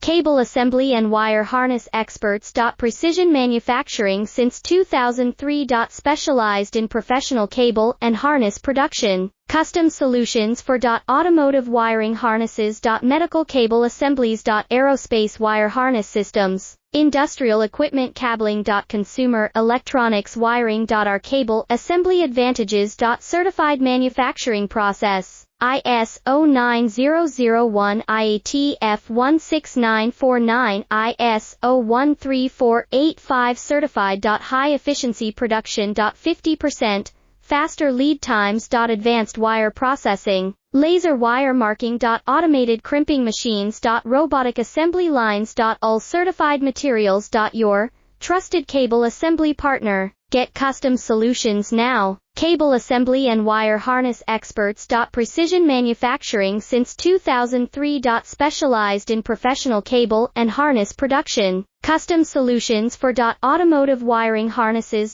Cable assembly and wire harness experts. Precision manufacturing since 2003. Specialized in professional cable and harness production. Custom solutions for automotive wiring harnesses. Medical cable assemblies. Aerospace wire harness systems. Industrial equipment cabling. Consumer electronics wiring. Our cable assembly advantages. Certified manufacturing process. ISO 9001 IATF 16949 ISO 13485 certified. High efficiency production. 50% faster lead times. Advanced wire processing, laser wire marking. Automated crimping machines. Robotic assembly lines. All certified materials. Your trusted cable assembly partner. Get custom solutions now. Cable assembly and wire harness experts. Precision manufacturing since 2003. Specialized in professional cable and harness production. Custom solutions for automotive wiring harnesses.